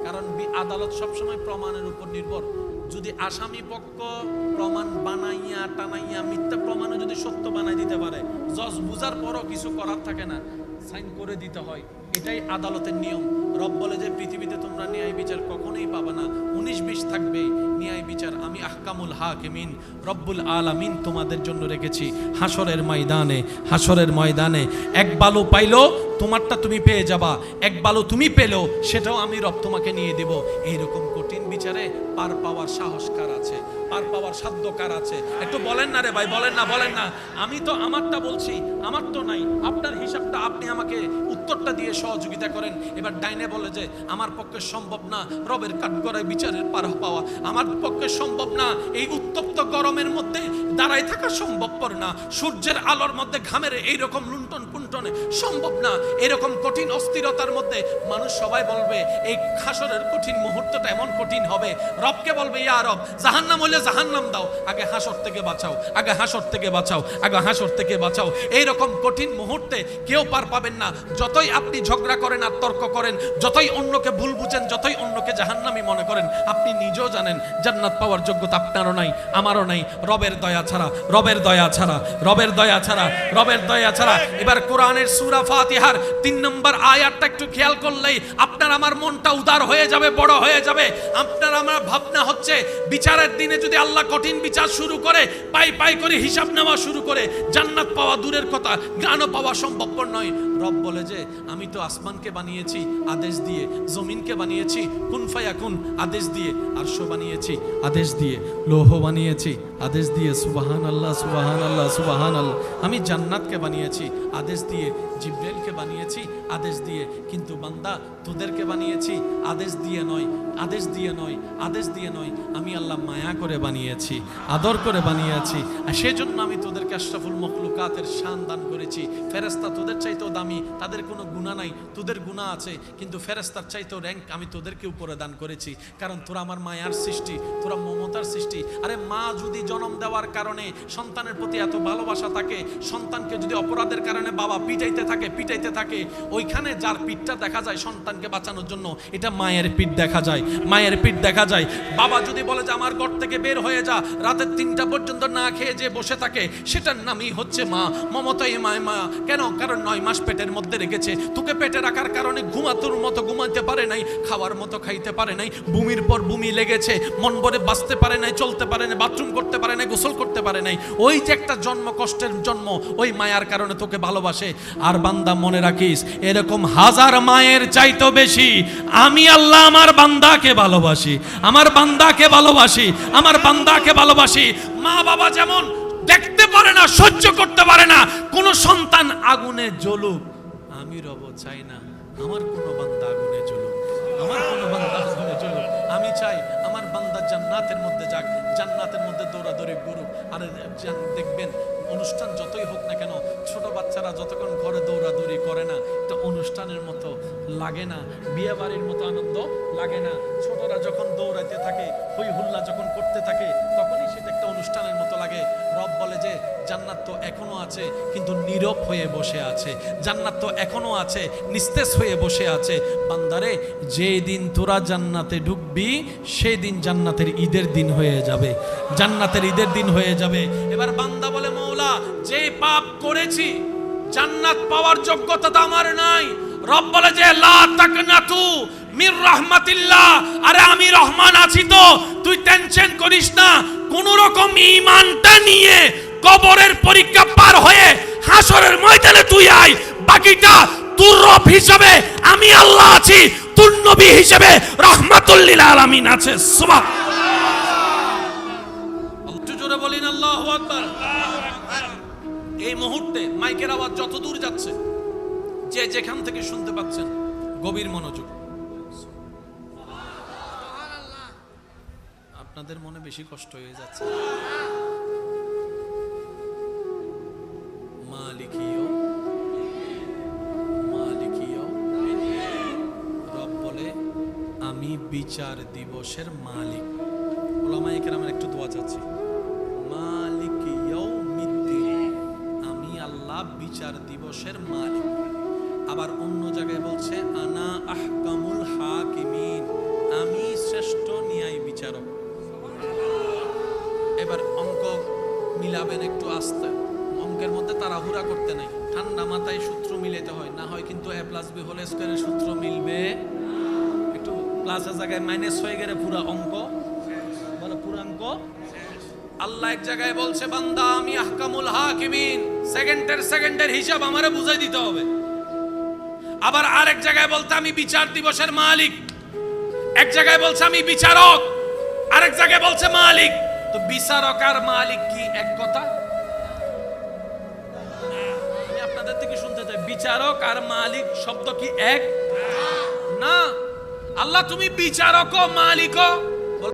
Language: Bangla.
কারণ আদালত সবসময় প্রমাণের উপর নির্ভর। যদি আসামি পক্ষ প্রমাণ বানাইয়া টানাইয়া মিথ্যা প্রমাণে যদি সত্য বানাই দিতে পারে, জজ বুঝার পরও কিছু করার থাকে না, সাইন করে দিতে হয়। এটাই আদালতের নিয়ম। রব বলে যে পৃথিবীতে তোমরা ন্যায় বিচার কখনোই পাবে না, 19-20 থাকবে ন্যায় বিচার। আমি আহকামুল হাকিমিন রব্বুল আলামিন তোমাদের জন্য রেখেছি। হাসরের ময়দানে, হাসরের ময়দানে এক বালু পাইলো তোমারটা তুমি পেয়ে যাবা, এক বালু তুমি পেলেও সেটাও আমি রব তোমাকে নিয়ে দেব। এইরকম কঠিন বিচারে পার পাওয়ার সাহস কার আছে, পার পাওয়ার সাধ্য কার আছে? একটু বলেন না রে ভাই, বলেন না, বলেন না। আমি তো আমারটা বলছি, আমার তো নাই। আপনার হিসাবটা আপনি আমাকে উত্তরটা দিয়ে সহযোগিতা করেন। এবার ডাইনে বলে যে আমার পক্ষে সম্ভব না রবের কাঠগড়ায় বিচারের পার পাওয়া, আমার পক্ষে সম্ভব না, এই উত্তপ্ত গরমের মধ্যে দাঁড়ায় থাকা সম্ভবপর না, সূর্যের আলোর মধ্যে ঘামের এইরকম লুণ্ঠন পুণ্ঠনে সম্ভব না, এরকম কঠিন অস্থিরতার মধ্যে মানুষ সবাই বলবে এই হাসরের কঠিন মুহূর্তটা এমন কঠিন হবে। রবকে বলবে ইয়া রব, জাহান্নাম হইলে জাহান্নাম দাও, আগে হাসর থেকে বাঁচাও, আগে হাসর থেকে বাঁচাও, আগে হাসর থেকে বাঁচাও। এইরকম কঠিন মুহূর্তে কেউ পার পাবেন না। যতই আপনি ঝগড়া করেন আর তর্ক করেন, যতই অন্যকে ভুল বুঝেন, যতই অন্যকে জাহান্নামী মনে করেন, আপনি নিজেও জানেন জান্নাত পাওয়ার যোগ্যতা আপনারও নাই, আমারও নাই, রবের দয়া ছাড়া, রবের দয়া ছাড়া, রবের দয়া ছাড়া, রবের দয়া ছাড়া। এবার কোরআনের সূরা ফাতিহার 3 নম্বর আয়াতটা একটু খেয়াল করলেই আপনার আমার মনটা উদার হয়ে যাবে, বড় হয়ে যাবে। আপনার আমার ভাবনা হচ্ছে বিচারের দিনে যদি আল্লাহ কঠিন বিচার শুরু করে, পাই পাই করে হিসাব নেওয়া শুরু করে, জান্নাত পাওয়া দূরের কথা, জ্ঞানও পাওয়া সম্ভবপর নয়। রব বলে যে আমি তো আসমানকে বানিয়েছি আদেশ দিয়ে, জমিনকে বানিয়েছি কুন ফায়াকুন আদেশ দিয়ে, আরশ বানিয়েছি আদেশ দিয়ে, লৌহ বানিয়েছি আদেশ দিয়ে, সুবহানাল্লাহ সুবহানাল্লাহ সুবহানাল্লাহ। আমি জান্নাতকে বানিয়েছি আদেশ দিয়ে, জিবরাইলকে বানিয়েছি আদেশ দিয়ে, কিন্তু বান্দা তোদেরকে বানিয়েছি আদেশ দিয়ে নয়, আদেশ দিয়ে নয়, আদেশ দিয়ে নয়, আমি আল্লাহ মায়া করে বানিয়েছি, আদর করে বানিয়েছি। আর সেজন্য আমি তোদেরকে আশরাফুল মখলুকাতের শান দান করেছি। ফেরেশতা তোদের চাইতেও দামি, তাদের কোনো গুনাহ নাই, তোদের গুনাহ আছে, কিন্তু ফেরেশতার চাইতেও র্যাঙ্ক আমি তোদেরকে উপরে দান করেছি, কারণ তোরা আমার মায়ার সৃষ্টি, তোরা মমতার সৃষ্টি। আরে মা যদি জন্ম দেওয়ার কারণে সন্তানের প্রতি এত ভালোবাসা থাকে, সন্তানকে যদি অপরাধের কারণে বাবা পিটাইতে থাকে, ওইখানে যার পিঠটা দেখা যায় সন্তানকে বাঁচানোর জন্য, এটা মায়ের পিঠ দেখা যায়, মায়ের পিঠ দেখা যায়। বাবা যদি বলে যে আমার ঘর থেকে বের হয়ে যা, রাতের 3টা পর্যন্ত না খেয়ে যে বসে থাকে, সেটার নামই হচ্ছে মা। মমতাই মা। কেন? কারণ 9 মাস পেটের মধ্যে রেখেছে, তোকে পেটে রাখার কারণে ঘুমাতোর মতো ঘুমাতে পারে নাই, খাওয়ার মতো খাইতে পারে নাই, বমির পর বমি লেগেছে, মন ভরে বাঁচতে পারে নাই, চলতে পারে নাই, বাথরুম করতে পারে নাই, গোসল করতে পারে নাই। ওই যে একটা জন্ম, কষ্টের জন্ম, ওই মায়ার কারণে তোকে ভালোবাসে। আর বান্দা মনে রাখিস, এরকম হাজার মায়ের চাইতো বেশি আমি আল্লাহ আমার বান্দাকে ভালোবাসি, আমার বান্দাকে ভালোবাসি, আমার বান্দাকে ভালোবাসি। মা বাবা যেমন দেখতে পারে না, সহ্য করতে পারে না কোন সন্তান আগুনে জ্বলুক, আমি রব চাই না আমার কোন বান্দা আগুনে জ্বলুক, আমার কোন বান্দা আগুনে জ্বলুক। আমি চাই আমার বান্দা জান্নাতের মধ্যে যাক, জান্নাতের মধ্যে দৌড়াদৌড়ি করুক। আর দেখবেন অনুষ্ঠান যতই হোক না কেন, ছোট বাচ্চারা যতক্ষণ ঘরে দৌড়াদৌড়ি করে না, এটা অনুষ্ঠানের মতো লাগে না, বিয়ে বাড়ির মতো আনন্দ লাগে না। ছোটরা যখন দৌড়াইতে থাকে, হই হুল্লা যখন করতে থাকে, তখনই সেটা একটা অনুষ্ঠানের মতো লাগে। রব বলে যে জান্নাত তো এখনো আছে, কিন্তু নীরব হয়ে বসে আছে, জান্নাত তো এখনো আছে, নিস্তেজ হয়ে বসে আছে। বান্দারে, যেদিন তোরা জান্নাতে ঢুকবি, সেই দিন জান্নাতের ঈদের দিন হয়ে যাবে, জান্নাতের ঈদের দিন হয়ে যাবে। এবার বান্দা বলে, মওলা যে পাপ করেছি জান্নাত পাওয়ার যোগ্যতা তো আমার নাই। রব বলে যে লা তাকনাতু মির রাহমাতিল্লাহ, আরে আমি রহমান আছি তো, তুই টেনশন করিস না। কোন রকম ঈমানটা নিয়ে কবরের পরীক্ষা পার হয়ে হাসরের ময়দানে তুই আয়, বাকিটা তোর রব হিসেবে আমি আল্লাহ আছি, তোর নবী হিসেবে রাহমাতুল লিল আলামিন আছে। সুবহানাল্লাহ, একটু জোরে বলেন আল্লাহু আকবার। এই মুহূর্তে মাইকের আওয়াজ যত দূর যাচ্ছে, যে যেখান থেকে শুনতে পাচ্ছেন, গভীর মনোযোগ। আপনাদের মনে বেশি কষ্ট হয়ে যাচ্ছে। মালিকিও রব বলে আমি বিচার দিবসের মালিক। ওলামায়ে কেরামের একটু দোয়া চাচ্ছি, মালিক ইয়াউমিদ্দিন, আমি আল্লাহ বিচার দিবসের মালিক। আবার অন্য জায়গায় বলছে আনা আহকামুল হাকিমিন, মিলাবেন একটু আস্তে, অঙ্কের মধ্যে তাড়াহুড়া করতে নাই, ঠান্ডা মাথায় সূত্র মিলাতে হয়, না হয় কিন্তু a + b হোল স্কয়ারের সূত্র মিলবে। একটু প্লাসের জায়গায় মাইনাস হয়ে গেলে পুরো অঙ্ক, বলে পুরো অঙ্ক। আল্লাহ এক জায়গায় বলছে, বান্দা আমি আহকামুল হাকিমিন, সেকেন্ডের হিসাব আমারে বুঝাই দিতে হবে। আবার আরেক জায়গায় বলতে আমি বিচার দিবসের মালিক, এক জায়গায় বলছে আমি বিচারক, আরেক জায়গায় বলছে মালিক। তো বিচারক আর মালিক কি এক কথা? আমি আপনাদের থেকে শুনতে চাই, বিচারক আর মালিক শব্দ কি এক? না। আল্লাহ তুমি বিচারক ও মালিক